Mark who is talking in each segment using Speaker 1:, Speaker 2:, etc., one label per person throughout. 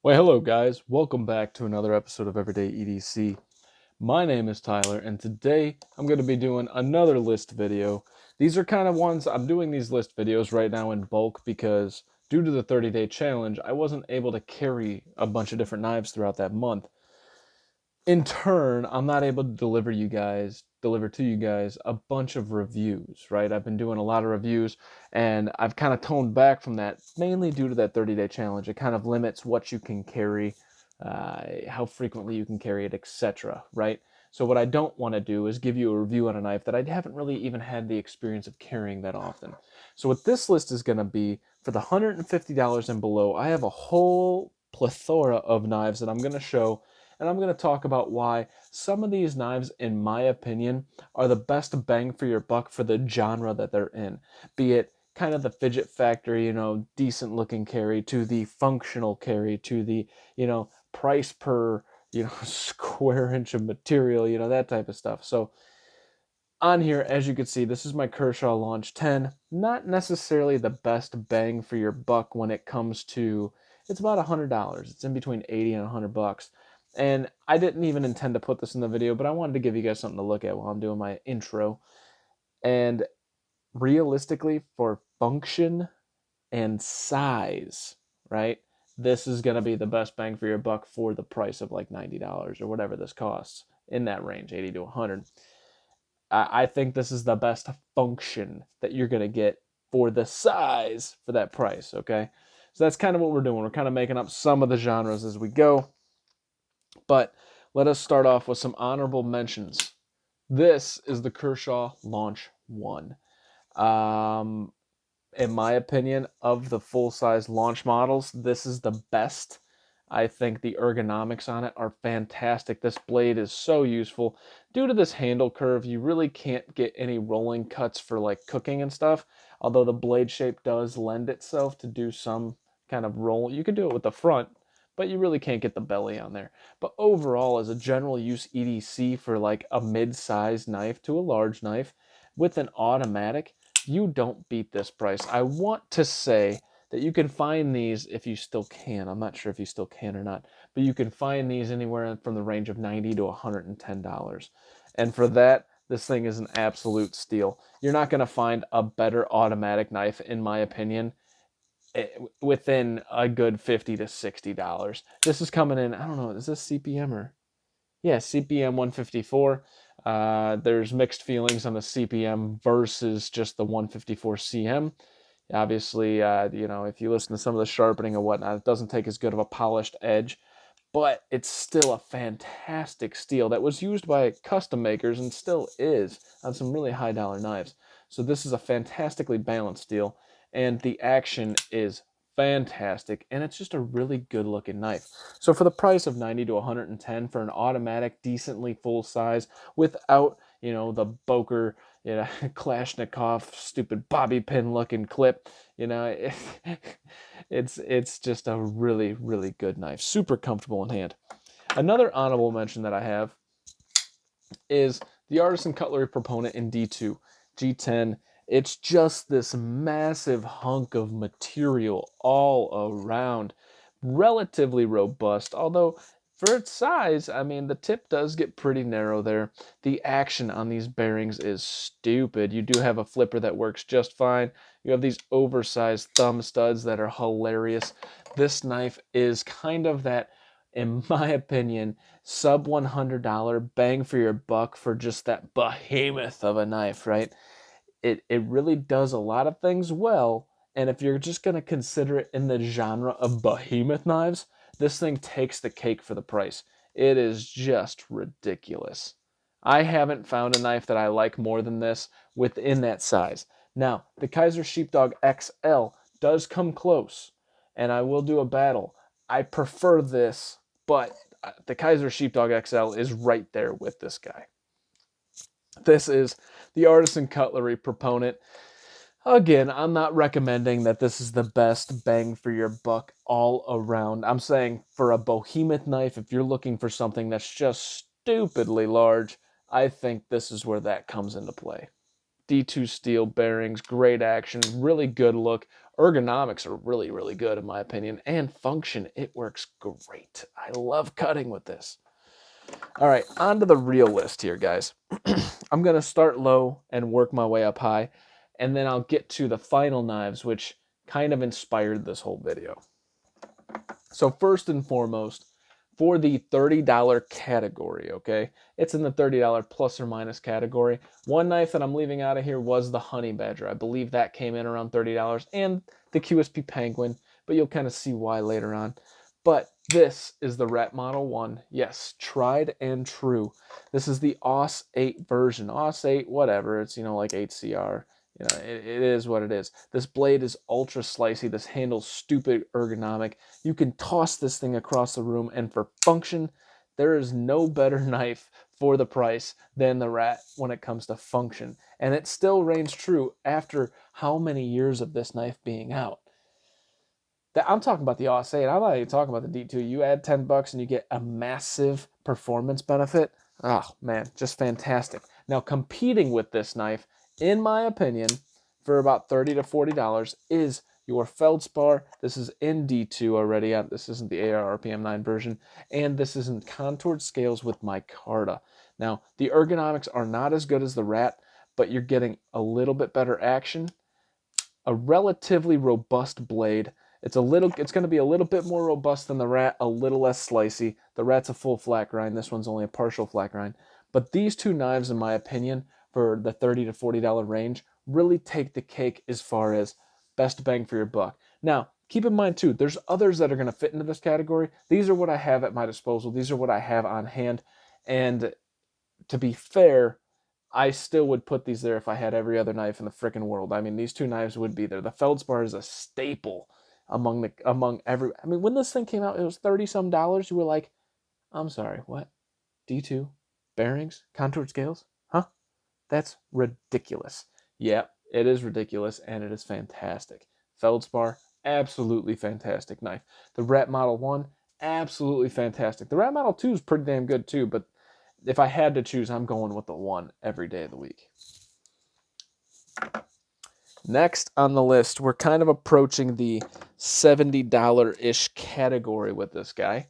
Speaker 1: Well, hello guys. Welcome back to another episode of Everyday EDC. My name is Tyler, and today I'm going to be doing another list video. These are kind of ones, I'm doing these list videos right now in bulk because due to the 30-day challenge, I wasn't able to carry a bunch of different knives throughout that month. In turn, I'm not able to deliver to you guys a bunch of reviews, right? I've been doing a lot of reviews and I've kind of toned back from that mainly due to that 30-day challenge. It kind of limits what you can carry, how frequently you can carry it, etc., right? So what I don't want to do is give you a review on a knife that I haven't really even had the experience of carrying that often. So what this list is going to be, for the $150 and below, I have a whole plethora of knives that I'm going to show, and I'm going to talk about why some of these knives, in my opinion, are the best bang for your buck for the genre that they're in. Be it kind of the fidget factory, decent looking carry, to the functional carry, to the, price per, square inch of material, that type of stuff. So on here, as you can see, this is my Kershaw Launch 10. Not necessarily the best bang for your buck when it comes to, it's about $100. It's in between 80 and 100 bucks. And I didn't even intend to put this in the video, but I wanted to give you guys something to look at while I'm doing my intro. And realistically, for function and size, right? This is going to be the best bang for your buck for the price of like $90 or whatever this costs, in that range, 80 to 100. I think this is the best function that you're going to get for the size for that price, okay? So that's kind of what we're doing. We're kind of making up some of the genres as we go. But let us start off with some honorable mentions. This is the Kershaw Launch 1. In my opinion, of the full-size launch models, this is the best. I think the ergonomics on it are fantastic. This blade is so useful. Due to this handle curve, you really can't get any rolling cuts for like cooking and stuff, although the blade shape does lend itself to do some kind of roll. You can do it with the front, but you really can't get the belly on there. But overall, as a general use EDC for like a mid-sized knife to a large knife with an automatic, you don't beat this price. I want to say that you can find these, if you still can. I'm not sure if you still can or not, but you can find these anywhere from the range of $90 to $110. And for that, this thing is an absolute steal. You're not going to find a better automatic knife, in my opinion, within a good $50 to $60. This is coming in, I don't know, is this CPM or? Yeah, CPM 154. There's mixed feelings on the CPM versus just the 154 CM. Obviously, if you listen to some of the sharpening and whatnot, it doesn't take as good of a polished edge, but it's still a fantastic steel that was used by custom makers and still is on some really high dollar knives. So this is a fantastically balanced steel, and the action is fantastic, and it's just a really good looking knife. So for the price of 90 to 110 for an automatic, decently full size, without, the Boker, Kalashnikov, stupid bobby pin looking clip, it's just a really, really good knife. Super comfortable in hand. Another honorable mention that I have is the Artisan Cutlery Proponent in D2, G10. It's just this massive hunk of material all around. Relatively robust, although for its size, I mean, the tip does get pretty narrow there. The action on these bearings is stupid. You do have a flipper that works just fine. You have these oversized thumb studs that are hilarious. This knife is kind of that, in my opinion, sub $100 bang for your buck for just that behemoth of a knife, right? It really does a lot of things well, and if you're just going to consider it in the genre of behemoth knives, this thing takes the cake for the price. It is just ridiculous. I haven't found a knife that I like more than this within that size. Now, the Kaiser Sheepdog XL does come close, and I will do a battle. I prefer this, but the Kaiser Sheepdog XL is right there with this guy. This is the Artisan Cutlery Proponent. Again, I'm not recommending that this is the best bang for your buck all around. I'm saying for a behemoth knife, if you're looking for something that's just stupidly large, I think this is where that comes into play. D2 steel bearings, great action, really good look. Ergonomics are really, really good in my opinion. And function, it works great. I love cutting with this. All right, on to the real list here, guys. I'm going to start low and work my way up high, and then I'll get to the final knives, which kind of inspired this whole video. So first and foremost, for the $30 category, okay? It's in the $30 plus or minus category. One knife that I'm leaving out of here was the Honey Badger. I believe that came in around $30, and the QSP Penguin, but you'll kind of see why later on. But this is the Rat Model 1. Yes, tried and true. This is the AUS 8 version. AUS 8, whatever. It's, you know, like 8CR. You know, it is what it is. This blade is ultra slicey. This handle's stupid ergonomic. You can toss this thing across the room, and for function, there is no better knife for the price than the Rat when it comes to function. And it still reigns true after how many years of this knife being out. I'm talking about the AUS 8. I'm not even talking about the D2. You add 10 bucks and you get a massive performance benefit. Oh, man, just fantastic. Now, competing with this knife, in my opinion, for about $30 to $40 is your Feldspar. This is in D2 already. This isn't the AR RPM9 version. And this is in contoured scales with micarta. Now, the ergonomics are not as good as the Rat, but you're getting a little bit better action, a relatively robust blade. It's going to be a little bit more robust than the Rat, a little less slicey. The Rat's a full flat grind. This one's only a partial flat grind. But these two knives, in my opinion, for the $30 to $40 range, really take the cake as far as best bang for your buck. Now, keep in mind too, there's others that are going to fit into this category. These are what I have at my disposal. These are what I have on hand. And to be fair, I still would put these there if I had every other knife in the frickin' world. I mean, these two knives would be there. The Feldspar is a staple among every. I mean, when this thing came out, it was $30-some. You were like, I'm sorry, what? D2 bearings, contoured scales, huh? That's ridiculous. Yeah, it is ridiculous, and it is fantastic. Feldspar, absolutely fantastic knife. The Rat Model 1, absolutely fantastic. The Rat Model 2 is pretty damn good too, but if I had to choose, I'm going with the 1 every day of the week. Next on the list, we're kind of approaching the $70-ish category with this guy.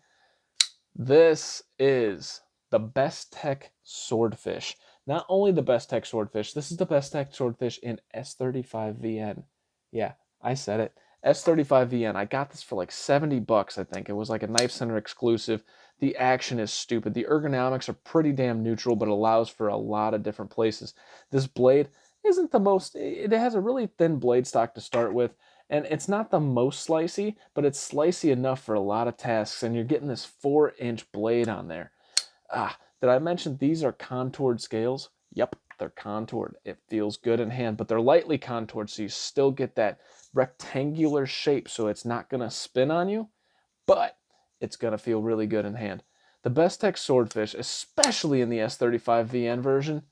Speaker 1: This is the Best Tech Swordfish. Not only the Best Tech Swordfish, this is the Best Tech Swordfish in S35VN. Yeah, I said it. S35VN. I got this for like 70 bucks, I think. It was like a Knife Center exclusive. The action is stupid. The ergonomics are pretty damn neutral, but allows for a lot of different places. This blade isn't the most, it has a really thin blade stock to start with, and it's not the most slicey, but it's slicey enough for a lot of tasks, and you're getting this 4-inch blade on there. Did I mention these are contoured scales? Yep, they're contoured. It feels good in hand, but they're lightly contoured, so you still get that rectangular shape, so it's not going to spin on you, but it's going to feel really good in hand. The Best Tech Swordfish, especially in the S35VN version,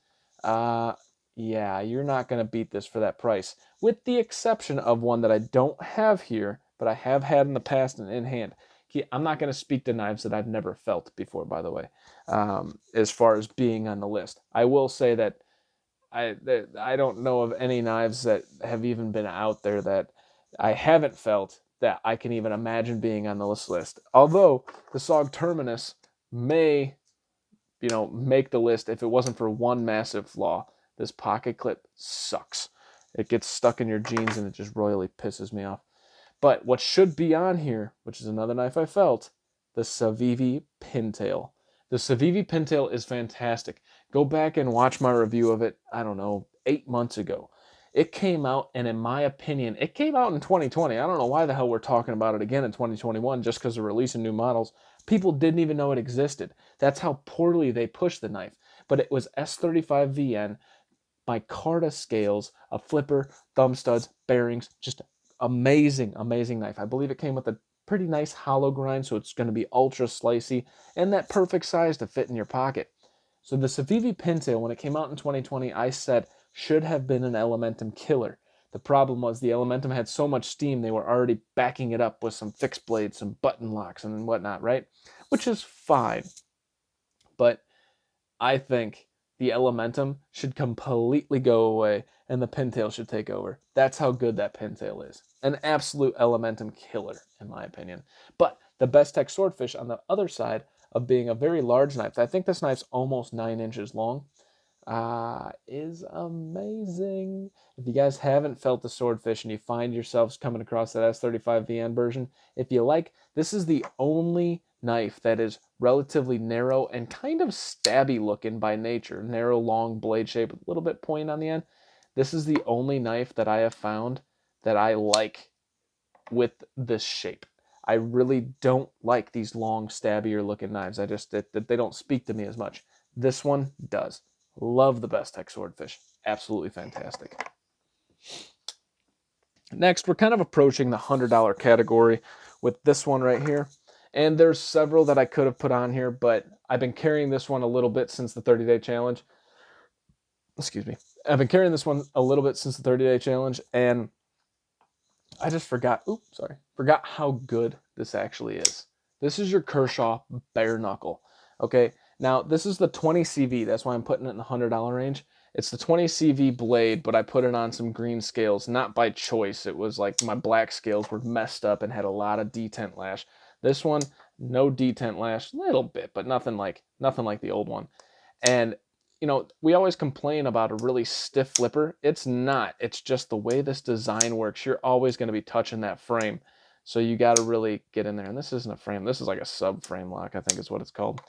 Speaker 1: yeah, you're not going to beat this for that price, with the exception of one that I don't have here, but I have had in the past and in hand. I'm not going to speak to knives that I've never felt before, by the way, as far as being on the list. I will say that I don't know of any knives that have even been out there that I haven't felt that I can even imagine being on this list. Although the SOG Terminus may, make the list if it wasn't for one massive flaw. This pocket clip sucks. It gets stuck in your jeans and it just royally pisses me off. But what should be on here, which is another knife I felt, the Civivi Pintail. The Civivi Pintail is fantastic. Go back and watch my review of it, I don't know, 8 months ago. It came out, and in my opinion, it came out in 2020. I don't know why the hell we're talking about it again in 2021 just because they're releasing new models. People didn't even know it existed. That's how poorly they pushed the knife. But it was S35VN, micarta scales, a flipper, thumb studs, bearings, just amazing, amazing knife. I believe it came with a pretty nice hollow grind, so it's going to be ultra slicey and that perfect size to fit in your pocket. So the Civivi Pintail, when it came out in 2020, I said should have been an Elementum killer. The problem was the Elementum had so much steam, they were already backing it up with some fixed blades, some button locks and whatnot, right? Which is fine. But I think the Elementum should completely go away and the Pintail should take over. That's how good that Pintail is. An absolute Elementum killer, in my opinion. But the Best Tech Swordfish, on the other side of being a very large knife, I think this knife's almost 9 inches long, is amazing. If you guys haven't felt the Swordfish and you find yourselves coming across that S35VN version, if you like, this is the only knife that is relatively narrow and kind of stabby looking by nature. Narrow, long blade shape, a little bit point on the end. This is the only knife that I have found that I like with this shape. I really don't like these long, stabbier looking knives. They don't speak to me as much. This one does. Love the Best Tech Swordfish. Absolutely fantastic. Next, we're kind of approaching the $100 category with this one right here. And there's several that I could have put on here, but I've been carrying this one a little bit since the 30-day challenge. Excuse me. I've been carrying this one a little bit since the 30-day challenge, and I just forgot how good this actually is. This is your Kershaw Bare Knuckle. Okay, now this is the 20 CV. That's why I'm putting it in the $100 range. It's the 20 CV blade, but I put it on some green scales, not by choice. It was like my black scales were messed up and had a lot of detent lash. This one, no detent lash, little bit, but nothing like the old one. And you know, we always complain about a really stiff flipper. It's not. It's just the way this design works. You're always going to be touching that frame. So you got to really get in there. And this isn't a frame. This is like a subframe lock, I think is what it's called.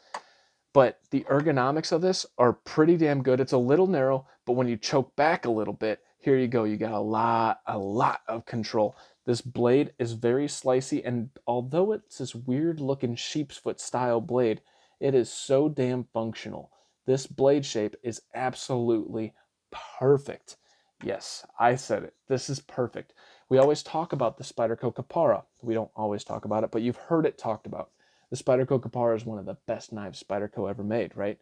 Speaker 1: But the ergonomics of this are pretty damn good. It's a little narrow, but when you choke back a little bit, here you go. You got a lot of control. This blade is very slicey, and although it's this weird looking sheep's foot style blade, it is so damn functional. This blade shape is absolutely perfect. Yes, I said it. This is perfect. We always talk about the Spyderco Capara. We don't always talk about it, but you've heard it talked about. The Spyderco Capara is one of the best knives Spyderco ever made, right?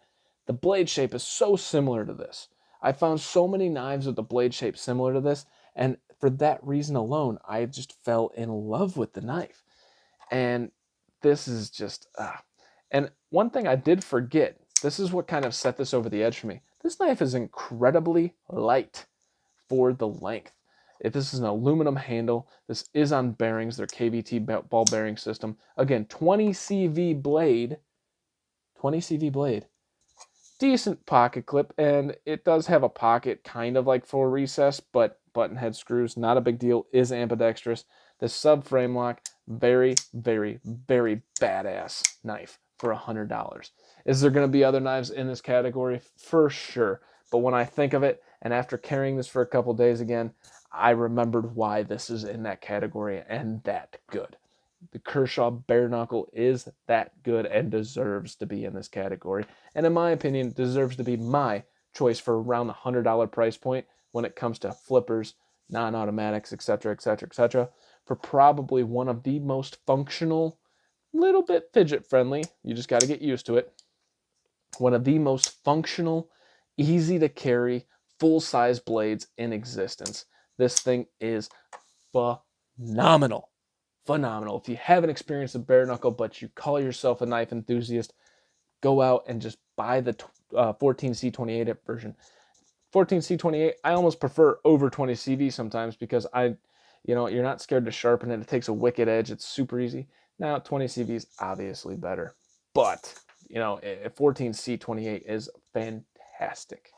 Speaker 1: The blade shape is so similar to this. I found so many knives with the blade shape similar to this, and for that reason alone, I just fell in love with the knife. And this is just, And one thing I did forget, this is what kind of set this over the edge for me. This knife is incredibly light for the length. If this is an aluminum handle, this is on bearings, their KVT ball bearing system. Again, 20 CV blade, decent pocket clip, and it does have a pocket kind of like for recess, but button head screws, not a big deal, is ambidextrous. The subframe lock, very, very, very badass knife for $100. Is there going to be other knives in this category? For sure. But when I think of it, and after carrying this for a couple days again, I remembered why this is in that category and that good. The Kershaw Bare Knuckle is that good and deserves to be in this category. And in my opinion, deserves to be my choice for around the $100 price point when it comes to flippers, non-automatics, etc., etc., etc. For probably one of the most functional, little bit fidget friendly, you just got to get used to it, one of the most functional, easy to carry, full-size blades in existence. This thing is phenomenal. Phenomenal. If you haven't experienced a bare knuckle, but you call yourself a knife enthusiast, go out and just buy the 14C28 version. 14C28, I almost prefer over 20 CV sometimes because you're not scared to sharpen it. It takes a wicked edge. It's super easy. Now 20 CV is obviously better, but 14C28 is fantastic.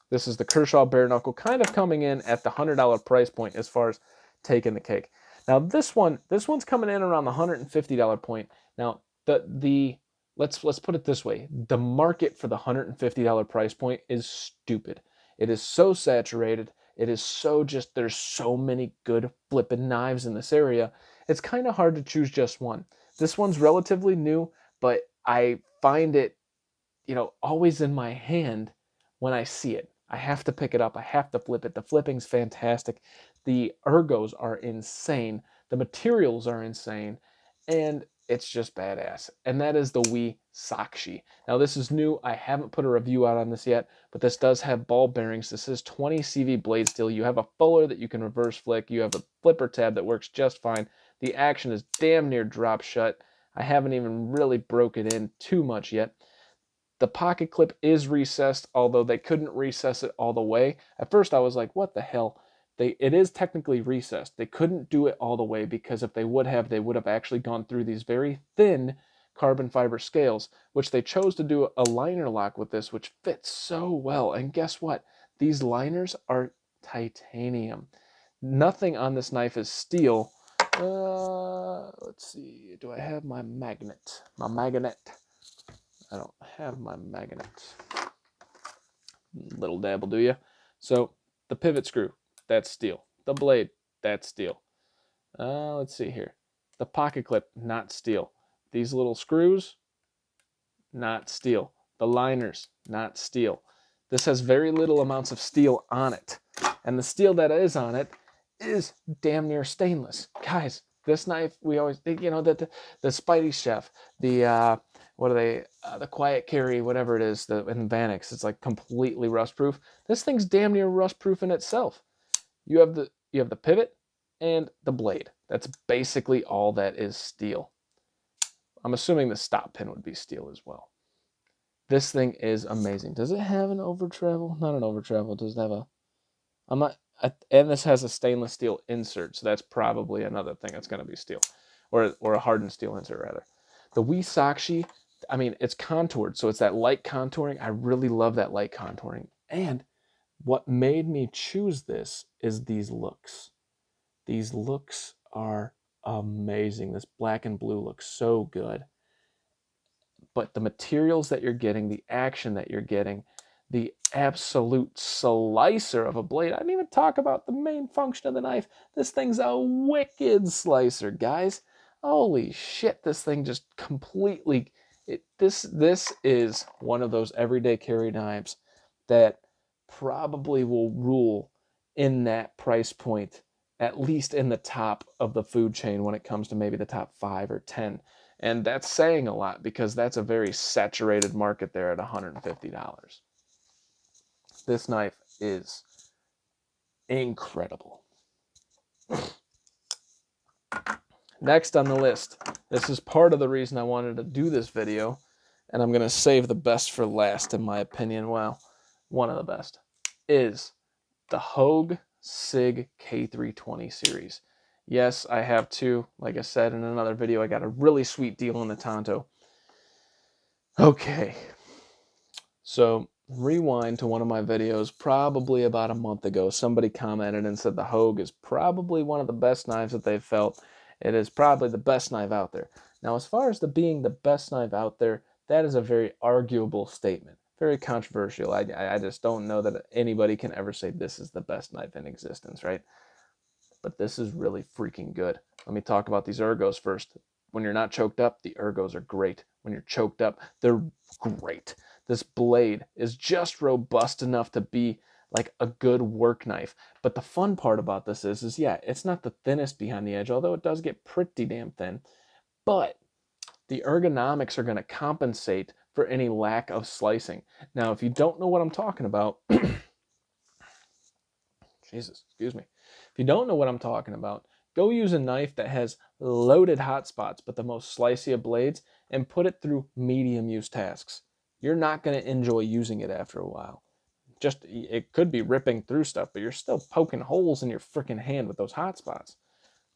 Speaker 1: This is the Kershaw Bare Knuckle, kind of coming in at the $100 price point as far as taking the cake. Now this one's coming in around the $150 point. Now let's put it this way: the market for the $150 price point is stupid. It is so saturated. It is so there's so many good flipping knives in this area. It's kind of hard to choose just one. This one's relatively new, but I find it, always in my hand when I see it. I have to pick it up. I have to flip it. The flipping's fantastic. The ergos are insane. The materials are insane. And it's just badass. And that is the Wii Sakshi. Now this is new. I haven't put a review out on this yet, but this does have ball bearings. This is 20 CV blade steel. You have a fuller that you can reverse flick. You have a flipper tab that works just fine. The action is damn near drop shut. I haven't even really broke it in too much yet. The pocket clip is recessed, although they couldn't recess it all the way. At first I was like, what the hell? It is technically recessed. They couldn't do it all the way because if they would have actually gone through these very thin carbon fiber scales, which they chose to do a liner lock with this, which fits so well. And guess what? These liners are titanium. Nothing on this knife is steel. Let's see. Do I have my magnet? My magnet. I don't have my magnet. Little dabble, do you? So the pivot screw, that's steel. The blade, that's steel. Let's see here. The pocket clip, not steel. These little screws, not steel. The liners, not steel. This has very little amounts of steel on it. And the steel that is on it is damn near stainless. Guys, this knife, we always, you know, the Spidey Chef, the, what are they, the Quiet Carry, whatever it is, in Vanix, it's like completely rust proof. This thing's damn near rust proof in itself. You have the pivot and the blade. That's basically all that is steel. I'm assuming the stop pin would be steel as well. This thing is amazing. Does it have an over travel? Not an over travel. Does it have a... I'm not... And this has a stainless steel insert, so that's probably another thing that's going to be steel. Or a hardened steel insert, rather. The Wisakshi, I mean, it's contoured, so it's that light contouring. I really love that light contouring. And what made me choose this is these looks. These looks are amazing. This black and blue looks so good. But the materials that you're getting, the action that you're getting, the absolute slicer of a blade. I didn't even talk about the main function of the knife. This thing's a wicked slicer, guys. Holy shit, this thing just completely... This is one of those everyday carry knives that probably will rule in that price point, at least in the top of the food chain when it comes to maybe the top 5 or 10. And that's saying a lot because that's a very saturated market there at $150. This knife is incredible. Next on the list, this is part of the reason I wanted to do this video, and I'm going to save the best for last in my opinion. Well, one of the best is the Hogue Sig K320 series. Yes, I have two. Like I said in another video, I got a really sweet deal on the Tonto. Okay, so rewind to one of my videos probably about a month ago. Somebody commented and said the Hogue is probably one of the best knives that they've felt. It is probably the best knife out there. Now, as far as being the best knife out there, that is a very arguable statement. Very controversial. I just don't know that anybody can ever say this is the best knife in existence, right? But this is really freaking good. Let me talk about these ergos first. When you're not choked up, the ergos are great. When you're choked up, they're great. This blade is just robust enough to be like a good work knife. But the fun part about this is yeah, it's not the thinnest behind the edge, although it does get pretty damn thin. But the ergonomics are going to compensate for any lack of slicing. Now, if you don't know what I'm talking about, Jesus, excuse me. If you don't know what I'm talking about, go use a knife that has loaded hot spots, but the most slicey of blades, and put it through medium use tasks. You're not going to enjoy using it after a while. Just, it could be ripping through stuff, but you're still poking holes in your freaking hand with those hot spots.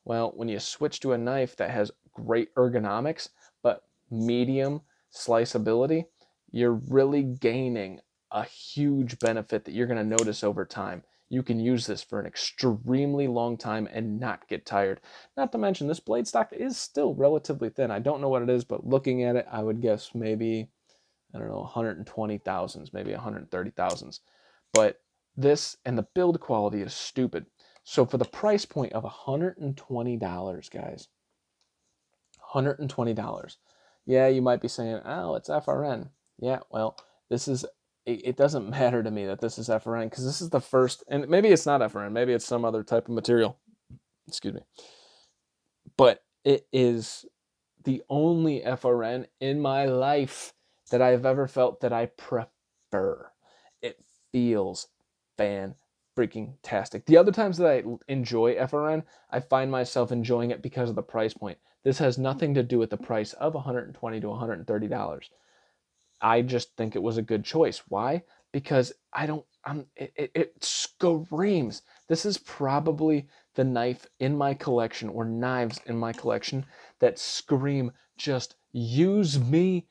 Speaker 1: Well, when you switch to a knife that has great ergonomics, but medium sliceability, you're really gaining a huge benefit that you're going to notice over time. You can use this for an extremely long time and not get tired. Not to mention, this blade stock is still relatively thin. I don't know what it is, but looking at it, I would guess maybe, I don't know, 120 thousandths, maybe 130 thousandths. But this and the build quality is stupid. So for the price point of $120, guys, $120. Yeah, you might be saying, oh, it's FRN. Yeah, well, this is, it doesn't matter to me that this is FRN because this is the first, and maybe it's not FRN, maybe it's some other type of material. Excuse me. But it is the only FRN in my life that I've ever felt that I prefer. It feels fan-freaking-tastic. The other times that I enjoy FRN, I find myself enjoying it because of the price point. This has nothing to do with the price of $120 to $130. I just think it was a good choice. Why? Because it screams. This is probably the knife in my collection, or knives in my collection, that scream, just use me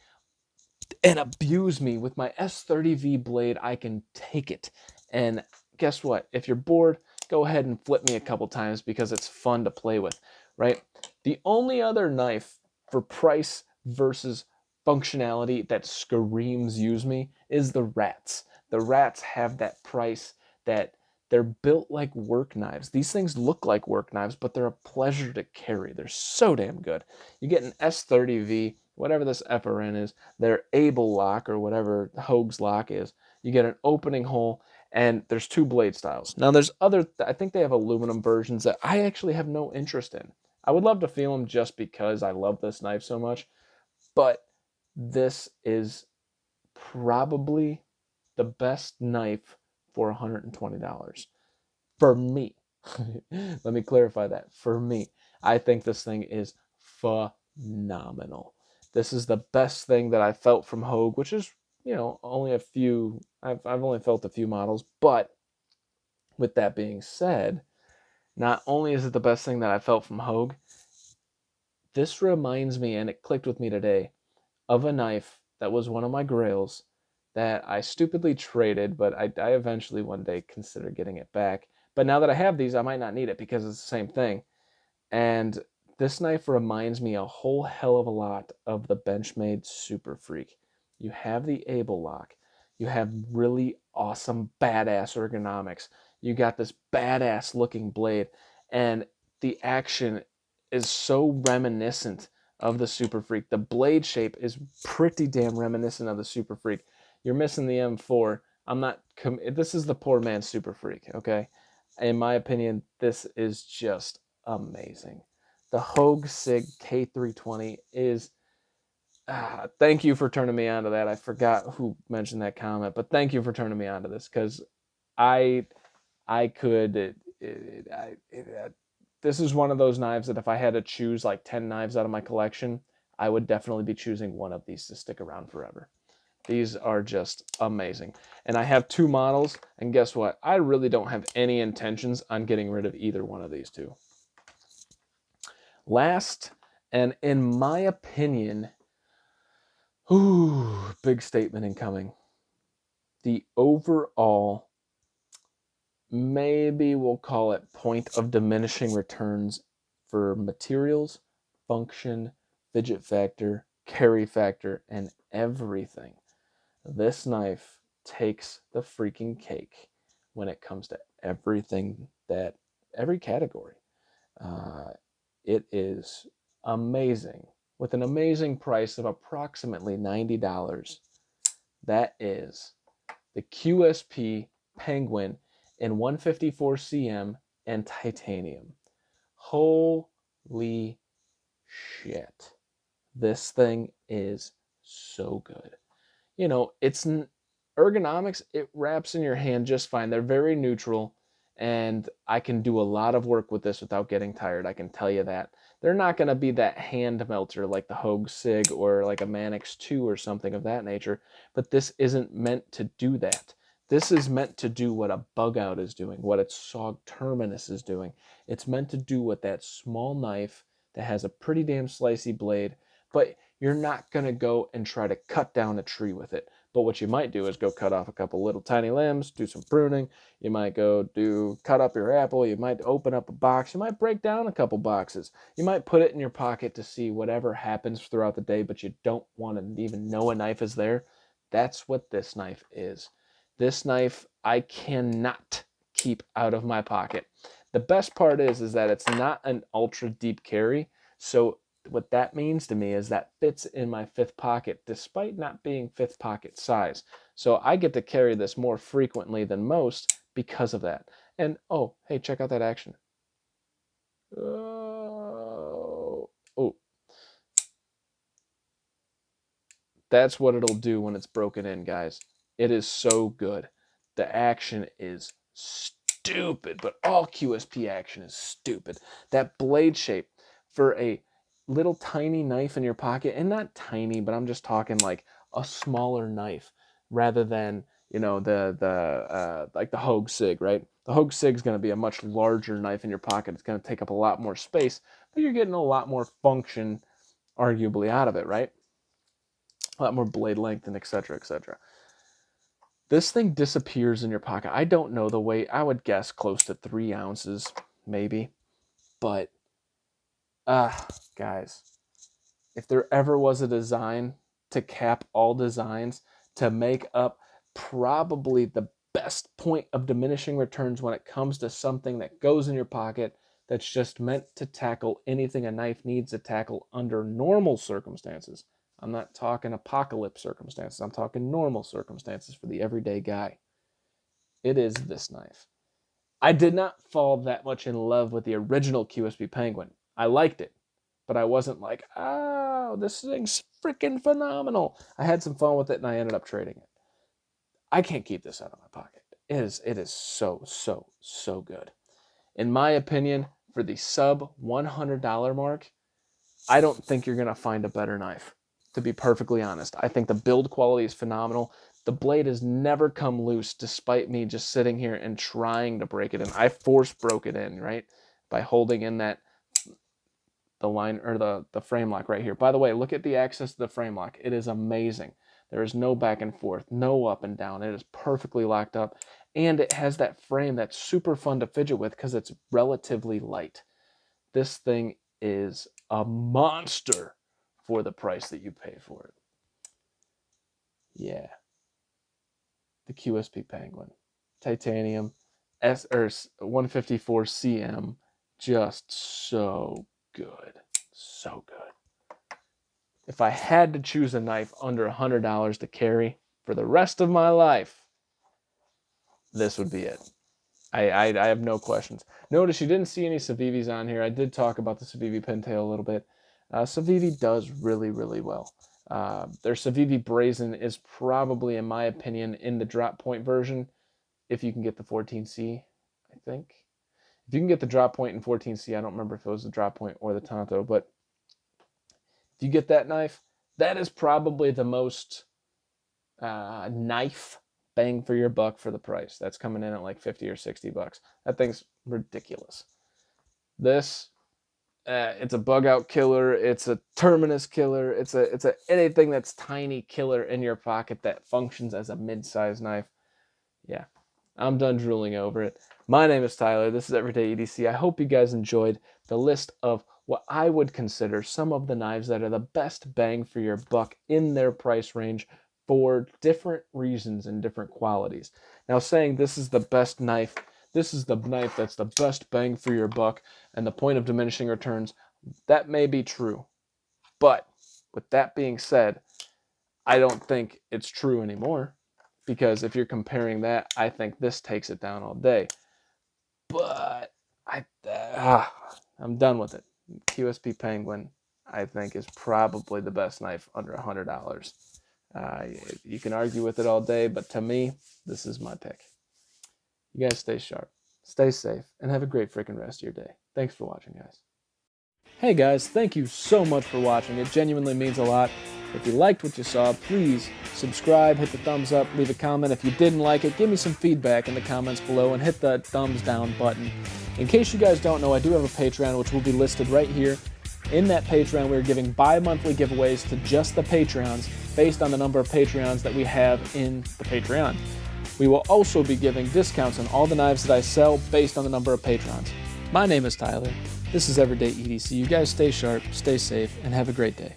Speaker 1: and abuse me. With my S30V blade, I can take it. And guess what? If you're bored, go ahead and flip me a couple times, because it's fun to play with, right? The only other knife for price versus functionality that screams use me is the Rats. The Rats have that price, that they're built like work knives. These things look like work knives, but they're a pleasure to carry. They're so damn good. You get an S30V, whatever this FRN is, their Able lock, or whatever Hogue's lock is. You get an opening hole, and there's two blade styles. Now there's I think they have aluminum versions that I actually have no interest in. I would love to feel them just because I love this knife so much, but this is probably the best knife for $120 for me. Let me clarify that. For me, I think this thing is phenomenal. This is the best thing that I felt from Hogue, which is, only a few. I've only felt a few models, but with that being said, not only is it the best thing that I felt from Hogue, this reminds me, and it clicked with me today, of a knife that was one of my grails that I stupidly traded, but I eventually one day considered getting it back. But now that I have these, I might not need it because it's the same thing. And this knife reminds me a whole hell of a lot of the Benchmade Super Freak. You have the Able lock. You have really awesome, badass ergonomics. You got this badass looking blade, and the action is so reminiscent of the Super Freak. The blade shape is pretty damn reminiscent of the Super Freak. You're missing the M4. This is the poor man's Super Freak, okay? In my opinion, this is just amazing. The Hogue Sig K320 is. Thank you for turning me on to that. I forgot who mentioned that comment, but thank you for turning me on to this, because I I could. This is one of those knives that if I had to choose like 10 knives out of my collection, I would definitely be choosing one of these to stick around forever. These are just amazing. And I have two models, and guess what? I really don't have any intentions on getting rid of either one of these two. Last, and in my opinion, big statement incoming. The overall, maybe we'll call it, point of diminishing returns for materials, function, fidget factor, carry factor, and everything. This knife takes the freaking cake when it comes to every category. It is amazing. With an amazing price of approximately $90, that is the QSP Penguin in 154 cm and titanium. Holy shit. This thing is so good. It's ergonomics, it wraps in your hand just fine. They're very neutral, and I can do a lot of work with this without getting tired, I can tell you that. They're not going to be that hand melter like the Hogue Sig or like a Manix 2 or something of that nature, but this isn't meant to do that. This is meant to do what a bug out is doing, what its SOG Terminus is doing. It's meant to do what that small knife that has a pretty damn slicey blade, but you're not going to go and try to cut down a tree with it. But what you might do is go cut off a couple little tiny limbs, do some pruning. You might cut up your apple. You might open up a box. You might break down a couple boxes. You might put it in your pocket to see whatever happens throughout the day, but you don't want to even know a knife is there. That's what this knife is. This knife I cannot keep out of my pocket. The best part is that it's not an ultra deep carry. So what that means to me is that fits in my fifth pocket despite not being fifth pocket size. So I get to carry this more frequently than most because of that. And oh, hey, check out that action. Oh, that's what it'll do when it's broken in, guys. It is so good. The action is stupid, but all QSP action is stupid. That blade shape for a little tiny knife in your pocket, and not tiny, but I'm just talking like a smaller knife rather than, you know, like the Hogue Sig, right? The Hogue Sig is going to be a much larger knife in your pocket. It's going to take up a lot more space, but you're getting a lot more function, arguably, out of it, right? A lot more blade length and etc., etc. This thing disappears in your pocket. I don't know the weight. I would guess close to 3 ounces, maybe. But, guys, if there ever was a design to cap all designs, to make up probably the best point of diminishing returns when it comes to something that goes in your pocket that's just meant to tackle anything a knife needs to tackle under normal circumstances. I'm not talking apocalypse circumstances. I'm talking normal circumstances for the everyday guy. It is this knife. I did not fall that much in love with the original QSP Penguin. I liked it, but I wasn't like, oh, this thing's freaking phenomenal. I had some fun with it, and I ended up trading it. I can't keep this out of my pocket. It is so, so, so good. In my opinion, for the sub $100 mark, I don't think you're going to find a better knife, to be perfectly honest. I think the build quality is phenomenal. The blade has never come loose despite me just sitting here and trying to break it in. I force broke it in, right? By holding in the line or the frame lock right here. By the way, look at the access to the frame lock. It is amazing. There is no back and forth, no up and down. It is perfectly locked up. And it has that frame that's super fun to fidget with because it's relatively light. This thing is a monster for the price that you pay for it. Yeah. The QSP Penguin. Titanium, 154 cm. Just so good. So good. If I had to choose a knife under $100 to carry for the rest of my life, this would be it. I have no questions. Notice you didn't see any Civivis on here. I did talk about the Civivi Pintail a little bit. Civivi does really, really well. Their Civivi Brazen is probably, in my opinion, in the drop point version, if you can get the 14C, I think. If you can get the drop point in 14C, I don't remember if it was the drop point or the Tonto, but if you get that knife, that is probably the most knife bang for your buck for the price. That's coming in at like 50 or 60 bucks. That thing's ridiculous. This, it's a bug out killer. It's a terminus killer. It's a anything that's tiny killer in your pocket that functions as a mid-sized knife. Yeah, I'm done drooling over it. My name is Tyler. This is Everyday EDC. I hope you guys enjoyed the list of what I would consider some of the knives that are the best bang for your buck in their price range for different reasons and different qualities. Now, saying this is the best knife, this is the knife that's the best bang for your buck and the point of diminishing returns, that may be true. But with that being said, I don't think it's true anymore, because if you're comparing that, I think this takes it down all day. But I'm done with it. QSP Penguin, I think, is probably the best knife under $100. You can argue with it all day, but to me, this is my pick. You guys stay sharp, stay safe, and have a great freaking rest of your day. Thanks for watching, guys. Hey guys, thank you so much for watching. It genuinely means a lot. If you liked what you saw, please subscribe, hit the thumbs up, leave a comment. If you didn't like it, give me some feedback in the comments below and hit the thumbs down button. In case you guys don't know, I do have a Patreon, which will be listed right here. In that Patreon, we're giving bi-monthly giveaways to just the Patreons based on the number of Patreons that we have in the Patreon. We will also be giving discounts on all the knives that I sell based on the number of patrons. My name is Tyler. This is Everyday EDC. You guys stay sharp, stay safe, and have a great day.